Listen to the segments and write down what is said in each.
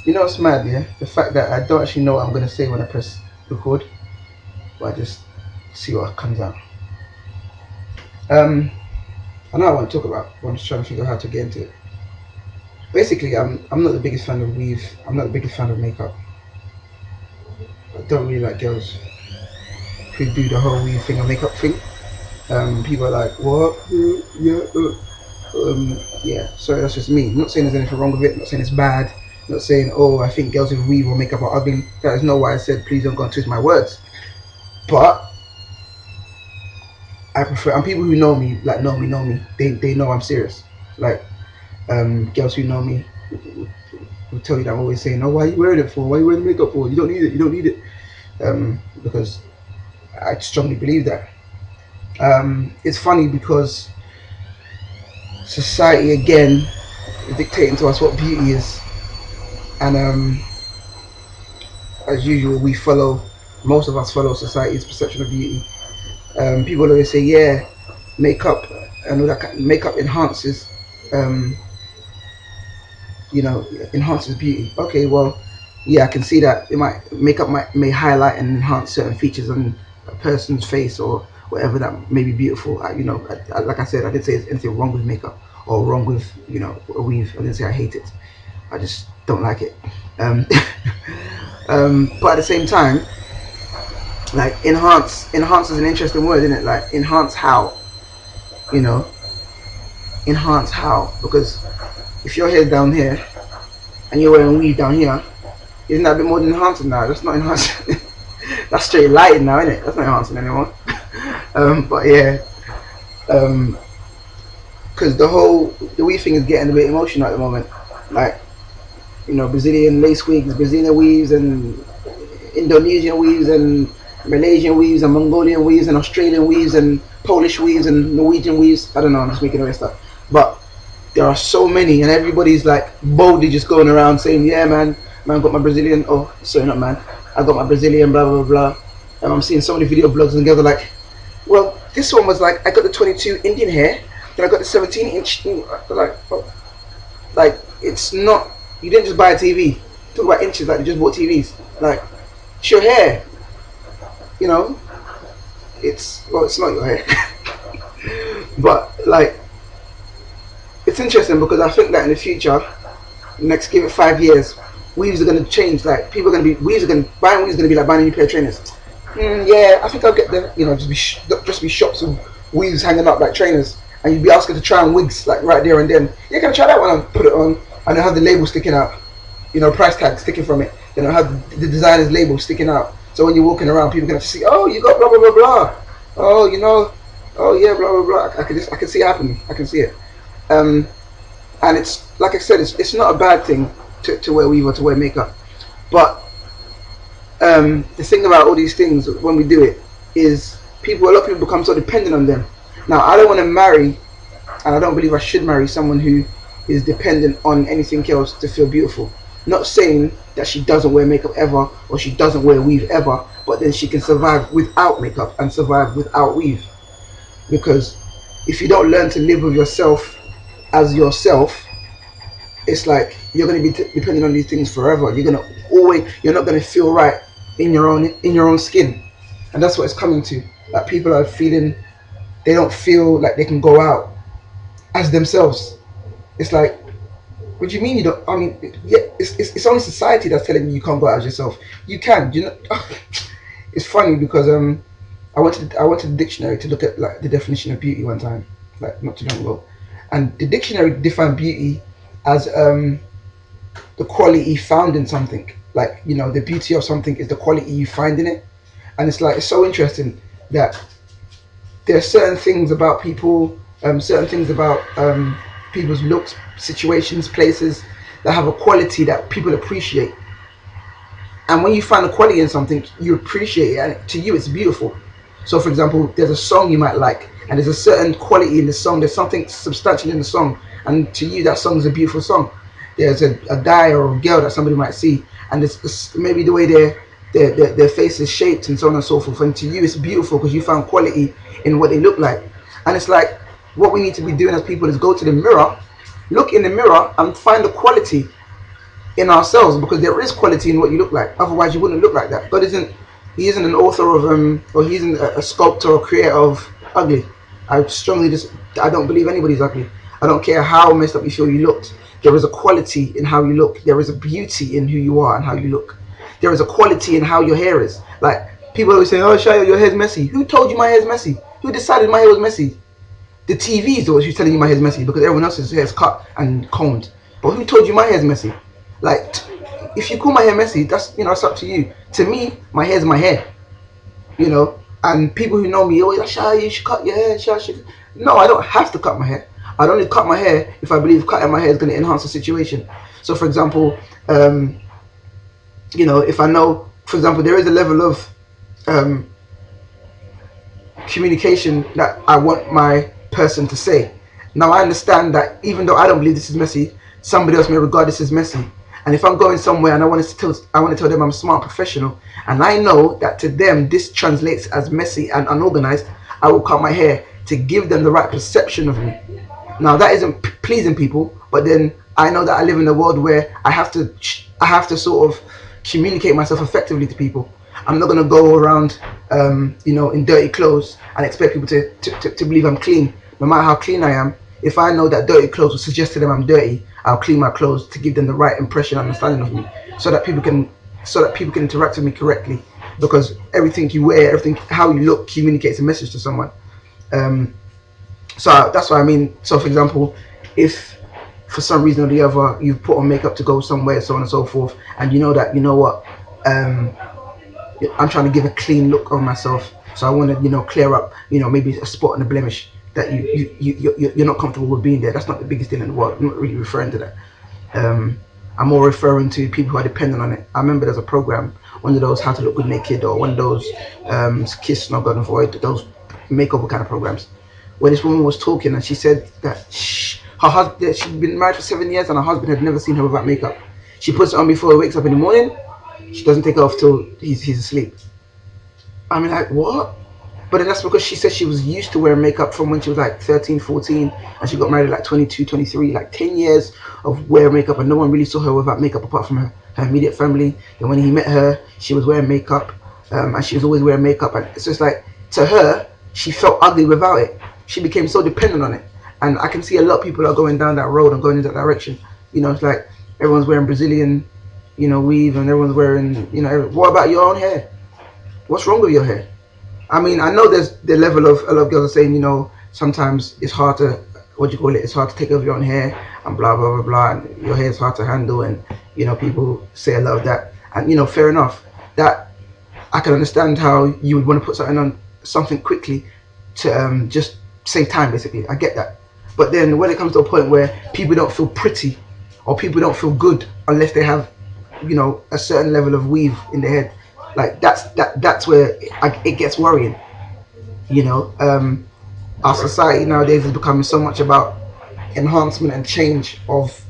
You know what's mad, yeah? The fact that I don't actually know what I'm gonna say when I press record, but I just see what comes out. I know I want to talk about, but I'm just trying to figure out how to get into it. Basically, I'm not the biggest fan of weave. I'm not the biggest fan of makeup. I don't really like girls who do the whole weave thing or makeup thing. People are like, what? Yeah, yeah. Sorry, that's just me. I'm not saying there's anything wrong with it. I'm not saying it's bad. I'm not saying, oh, I think girls with weave or makeup are ugly. That is not why I said, please don't go and twist my words. But I prefer, and people who know me, like know me. They know I'm serious. Like, girls who know me will tell you that I'm always saying, oh, why are you wearing it for? Why are you wearing makeup for? You don't need it. You don't need it. Because I strongly believe that. It's funny because society again is dictating to us what beauty is, and as usual, most of us follow society's perception of beauty. People always say, yeah, makeup and all that makeup enhances, um, enhances beauty. Okay, well, yeah, I can see that makeup may highlight and enhance certain features on a person's face or whatever that may be beautiful. Like I said, I didn't say there's anything wrong with makeup or wrong with a weave. I didn't say I hate it. I just don't like it. But at the same time, like enhance is an interesting word, isn't it? Like enhance how, you know, enhance how? Because if your hair's down here and you're wearing weave down here, isn't that a bit more than enhancing now? That's not enhancing. That's straight lighting now, isn't it? That's not enhancing anymore. But yeah, because the weave thing is getting a bit emotional at the moment. Like, Brazilian lace wigs, Brazilian weaves, and Indonesian weaves, and Malaysian weaves, and Mongolian weaves, and Australian weaves, and Polish weaves, and Norwegian weaves. I don't know, I'm just making all this stuff. But there are so many, and everybody's like boldly just going around saying, yeah, man, got my Brazilian, oh, sorry, not man, I got my Brazilian, blah, blah, blah. And I'm seeing so many video blogs, and they're like, well, this one was like, I got the 22 Indian hair, then I got the 17-inch, like, oh, like, it's not, you didn't just buy a TV. Talk about inches, like, you just bought TVs. Like, it's your hair. It's not your hair. But, like, it's interesting because I think that in the future, next, give it 5 years, weaves are going to change. Like, buying weaves is going to be like buying a new pair of trainers. Yeah, I think I'll get them, just be shops of weaves hanging up like trainers. And you'd be asking to try on wigs, like, right there and then. Yeah, can I try that one and put it on? And I have the label sticking out, price tag sticking from it. Then I have the designer's label sticking out. So when you're walking around, people can have to see, oh, you got blah blah blah blah. Oh, oh yeah, blah blah blah. I can see it happening. I can see it. And it's like I said, it's not a bad thing to wear weave or to wear makeup. But the thing about all these things when we do it is a lot of people become so dependent on them. Now, I don't want to marry, and I don't believe I should marry someone who is dependent on anything else to feel beautiful. Not saying that she doesn't wear makeup ever or she doesn't wear weave ever, but then she can survive without makeup and survive without weave. Because if you don't learn to live with yourself as yourself, it's like you're going to be depending on these things forever. You're not going to feel right in your own skin, and that's what it's coming to. Like, people are feeling they don't feel like they can go out as themselves. It's like, what do you mean you don't? I mean, yeah, it's only society that's telling you can't go out as yourself. You can, It's funny because I went to the dictionary to look at like the definition of beauty one time, like not too long ago, and the dictionary defined beauty as the quality found in something. Like, the beauty of something is the quality you find in it, and it's like, it's so interesting that there are certain things about people, certain things about people's looks, situations, places that have a quality that people appreciate. And when you find a quality in something, you appreciate it, and to you it's beautiful. So for example, there's a song you might like, and there's a certain quality in the song, there's something substantial in the song, and to you that song is a beautiful song. There's a guy or a girl that somebody might see, and it's maybe the way their face is shaped and so on and so forth, and to you it's beautiful because you found quality in what they look like. And it's like, what we need to be doing as people is go to the mirror, look in the mirror and find the quality in ourselves, because there is quality in what you look like. Otherwise, you wouldn't look like that. God isn't. He isn't an author of or he isn't a sculptor or creator of ugly. I don't believe anybody's ugly. I don't care how messed up you feel you looked. There is a quality in how you look. There is a beauty in who you are and how you look. There is a quality in how your hair is. Like, people always say, "Oh, Shia, your hair's messy." Who told you my hair's messy? Who decided my hair was messy? The TV is the one who's telling you my hair's messy, because everyone else's hair is cut and combed. But who told you my hair's messy? Like, if you call my hair messy, that's, it's up to you. To me, my hair's my hair. And people who know me, oh, Shia, you should cut your hair. Shia. No, I don't have to cut my hair. I'd only cut my hair if I believe cutting my hair is going to enhance the situation. So, for example, if I know, for example, there is a level of communication that I want my person to say. Now, I understand that even though I don't believe this is messy, somebody else may regard this as messy. And if I'm going somewhere and I want to tell them I'm a smart professional, and I know that to them this translates as messy and unorganized, I will cut my hair to give them the right perception of me. Now, that isn't pleasing people, but then I know that I live in a world where I have to sort of communicate myself effectively to people. I'm not going to go around, in dirty clothes and expect people to believe I'm clean. No matter how clean I am, if I know that dirty clothes will suggest to them I'm dirty, I'll clean my clothes to give them the right impression and understanding of me, so that people can interact with me correctly. Because everything you wear, how you look, communicates a message to someone. So that's what I mean. So, for example, if for some reason or the other you've put on makeup to go somewhere, so on and so forth, and you know what, I'm trying to give a clean look of myself, so I want to clear up maybe a spot and a blemish that you're not comfortable with being there. That's not the biggest thing in the world. I'm not really referring to that. I'm more referring to people who are dependent on it. I remember there's a program, one of those How to Look Good Naked, or one of those Kiss Not Gonna Avoid, those makeover kind of programs, where this woman was talking, and she said that her husband, she'd been married for 7 years, and her husband had never seen her without makeup. She puts it on before he wakes up in the morning. She doesn't take it off till he's asleep. I mean, like, what? But then that's because she said she was used to wearing makeup from when she was like 13, 14, and she got married at like 22, 23, like 10 years of wearing makeup, and no one really saw her without makeup apart from her immediate family. And when he met her, she was wearing makeup, and she was always wearing makeup, and it's just like, to her, she felt ugly without it. She became so dependent on it. And I can see a lot of people are going down that road and going in that direction. It's like everyone's wearing Brazilian, weave, and everyone's wearing, what about your own hair? What's wrong with your hair? I mean, I know there's the level of, a lot of girls are saying, sometimes it's hard to, it's hard to take over your own hair, and blah, blah, blah, blah, and your hair is hard to handle, and, people say a lot of that. And, fair enough. That, I can understand how you would want to put something quickly to just save time, basically. I get that. But then when it comes to a point where people don't feel pretty, or people don't feel good unless they have, a certain level of weave in their head, like that's where it gets worrying. Our society nowadays is becoming so much about enhancement and change of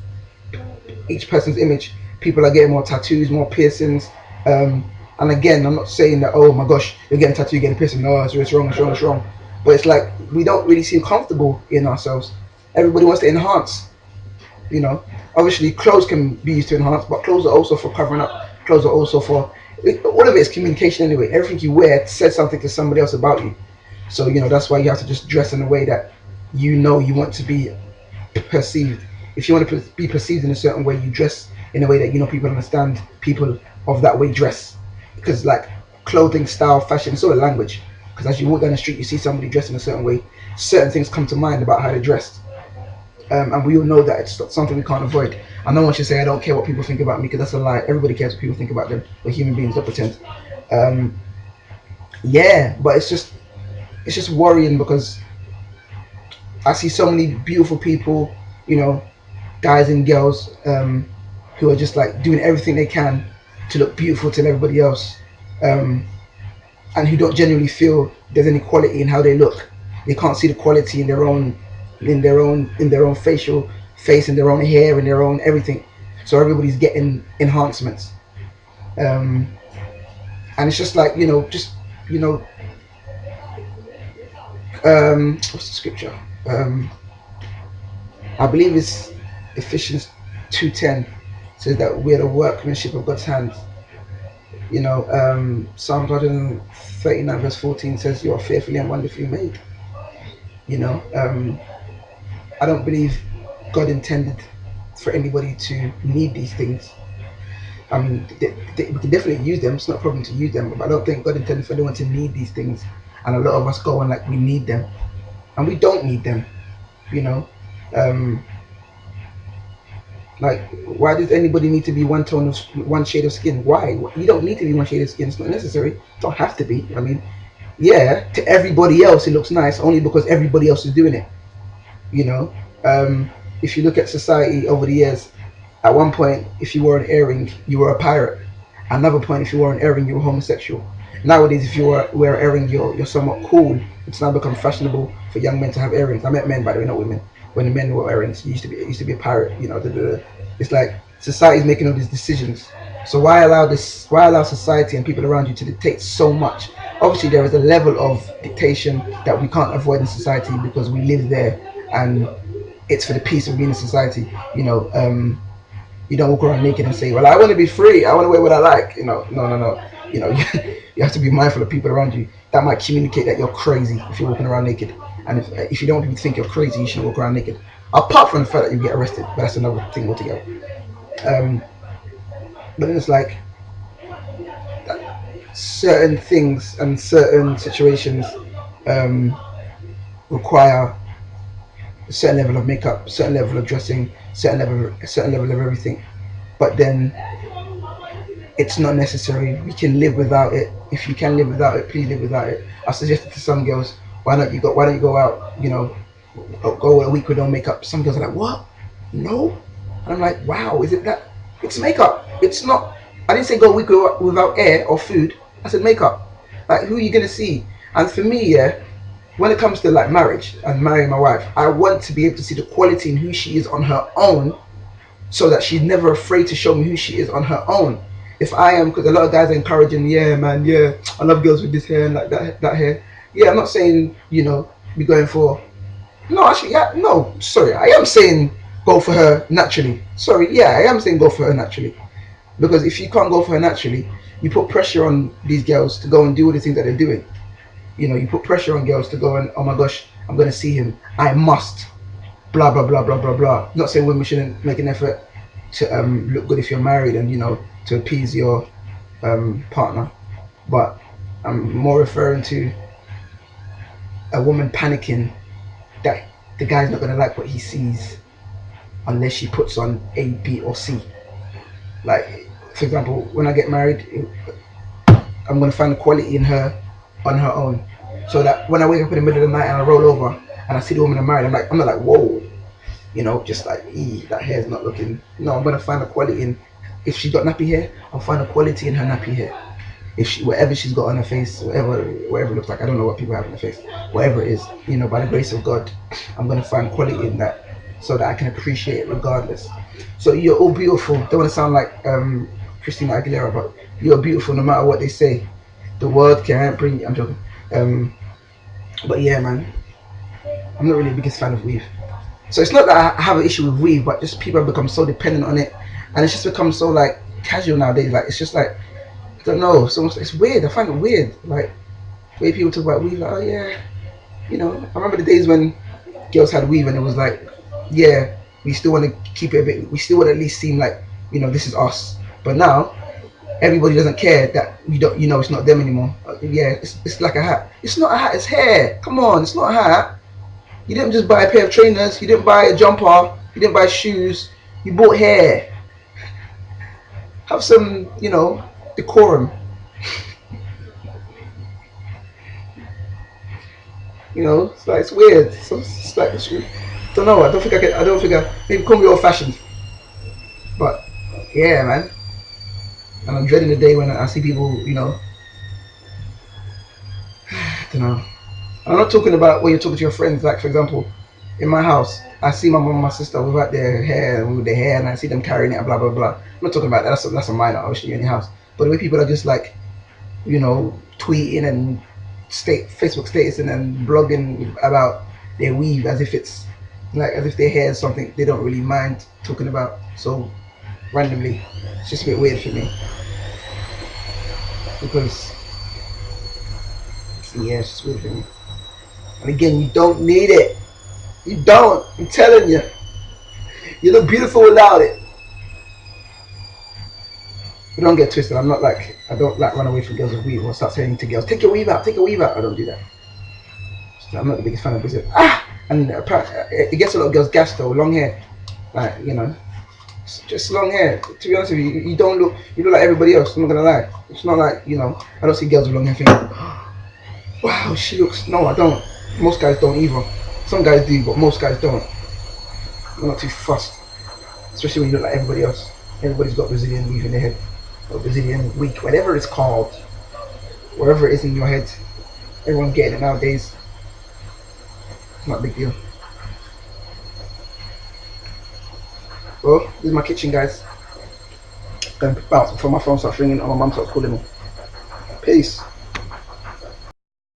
each person's image. People are getting more tattoos, more piercings, and again, I'm not saying that, oh my gosh, you're getting a tattoo, you're getting a piercing, no, it's wrong. But it's like, we don't really seem comfortable in ourselves. Everybody wants to enhance. Obviously clothes can be used to enhance, but clothes are also for covering up. Clothes are also for, all of it is communication anyway. Everything you wear says something to somebody else about you. So that's why you have to just dress in a way that you want to be perceived. If you want to be perceived in a certain way, you dress in a way that people understand people of that way dress. Because like clothing, style, fashion, it's all a language. Because as you walk down the street, you see somebody dressed in a certain way, certain things come to mind about how they're dressed. And we all know that it's something we can't avoid. And no one should say, I don't care what people think about me, because that's a lie. Everybody cares what people think about them. We're human beings, don't pretend. But it's just worrying, because I see so many beautiful people, guys and girls, who are just like doing everything they can to look beautiful to everybody else. And who don't genuinely feel there's any quality in how they look. They can't see the quality in their own facial face, in their own hair, in their own everything. So everybody's getting enhancements, and it's just like what's the scripture? I believe it's Ephesians 2:10. says that we're the workmanship of God's hands. You know, Psalm 139 verse 14 says you are fearfully and wonderfully made. You know, I don't believe God intended for anybody to need these things. I mean, we can definitely use them. It's not a problem to use them, but I don't think God intended for anyone to need these things. And a lot of us go on like we need them, and we don't need them. You know, like, why does anybody need to be one tone of one shade of skin? Why? You don't need to be one shade of skin. It's not necessary. You don't have to be. I mean, yeah, to everybody else it looks nice only because everybody else is doing it. You know, if you look at society over the years, at one point, if you wore an earring, you were a pirate. At another point, if you wore an earring, you were homosexual. Nowadays, if you wear an earring, you're somewhat cool. It's now become fashionable for young men to have earrings. I meant men, by the way, not women. When the men wore earrings, it used to be a pirate. You know, it's like society's making all these decisions. So why allow society and people around you to dictate so much? Obviously, there is a level of dictation that we can't avoid in society because we live there, and it's for the peace of being in society. You know, you don't walk around naked and say, "Well, I want to be free. I want to wear what I like." You know, no. You know, you have to be mindful of people around you. That might communicate that you're crazy if you're walking around naked. And if you don't want people to think you're crazy, you shouldn't walk around naked. Apart from the fact that you get arrested, but that's another thing altogether. But then it's like certain things and certain situations require a certain level of makeup, certain level of dressing, certain level of everything. But then it's not necessary. We can live without it. If you can live without it, please live without it. I suggested to some girls, why don't you go out, you know, go a week with no makeup. Some girls are like, what? No? And I'm like, wow, is it that? It's makeup. It's not. I didn't say go a week without air or food. I said makeup. Like, who are you gonna see? And for me, yeah, when it comes to like marriage and marrying my wife, I want to be able to see the quality in who she is on her own, so that she's never afraid to show me who she is on her own. If I am, because a lot of guys are encouraging, yeah, man, yeah, I love girls with this hair and like that hair. Yeah, I'm not saying, you know, be going for. No, actually, yeah, no, sorry, I am saying go for her naturally. Sorry, yeah, I am saying go for her naturally. Because if you can't go for her naturally, you put pressure on these girls to go and do all the things that they're doing. You know, you put pressure on girls to go and, oh my gosh, I'm going to see him. I must. Blah, blah, blah, blah, blah, blah. Not saying women shouldn't make an effort to look good if you're married and, you know, to appease your partner. But I'm more referring to a woman panicking that the guy's not going to like what he sees unless she puts on A, B, or C. Like, for example, when I get married, I'm going to find the quality in her on her own. So that when I wake up in the middle of the night and I roll over and I see the woman I'm married, I'm not like, whoa, you know, just like, that hair's not looking. No, I'm going to find the quality in, if she got nappy hair, I'll find the quality in her nappy hair. If she, whatever she's got on her face, whatever it looks like, I don't know what people have on their face, whatever it is, you know, by the grace of God, I'm going to find quality in that so that I can appreciate it regardless. So you're all beautiful. Don't want to sound like Christina Aguilera, but you're beautiful no matter what they say. The world can't bring you. I'm joking. But yeah, man, I'm not really the biggest fan of weave. So it's not that I have an issue with weave, but just people have become so dependent on it, and it's just become so like casual nowadays. Like, it's just like, I don't know, it's weird. I find it weird, like the way people talk about weave. Like, oh yeah, you know, I remember the days when girls had weave and it was like, yeah, we still want to keep it a bit, we still want to at least seem like, you know, this is us. But now everybody doesn't care that we don't, you know, it's not them anymore. Yeah, it's like a hat. It's not a hat, it's hair. Come on, it's not a hat. You didn't just buy a pair of trainers, you didn't buy a jumper, you didn't buy shoes, you bought hair. Have some, you know, decorum. You know, it's like, it's weird. So it's like, I don't know. I don't think I maybe call me old fashioned. But yeah, man. And I'm dreading the day when I see people, you know, I don't know. I'm not talking about when you're talking to your friends. Like, for example, in my house, I see my mom and my sister without their hair, and I see them carrying it and blah blah blah. I'm not talking about that. That's a minor, obviously, in your house. But the way people are just like, you know, tweeting and Facebook status and then blogging about their weave as if it's like, as if their hair is something they don't really mind talking about. So randomly. It's just a bit weird for me because yeah, it's just weird for me. And again, you don't need it. You don't. I'm telling you. You look beautiful without it. But don't get twisted. I'm not like, I don't like run away from girls with weave or start saying to girls, take your weave out, take your weave out. I don't do that. I'm not the biggest fan of Brazil. And it gets a lot of girls gassed though, long hair. Like, you know, just long hair. To be honest with you, you look like everybody else. I'm not gonna lie. It's not like, you know, I don't see girls with long hair thinking, wow, she looks. No, I don't. Most guys don't either. Some guys do, but most guys don't. I'm not too fussed, especially when you look like everybody else. Everybody's got Brazilian weave in their head, or Brazilian wig, whatever it's called, whatever it is in your head. Everyone's getting it nowadays. It's not a big deal. Well, this is my kitchen, guys. Going to bounce before my phone starts ringing or my mum starts calling me. Peace.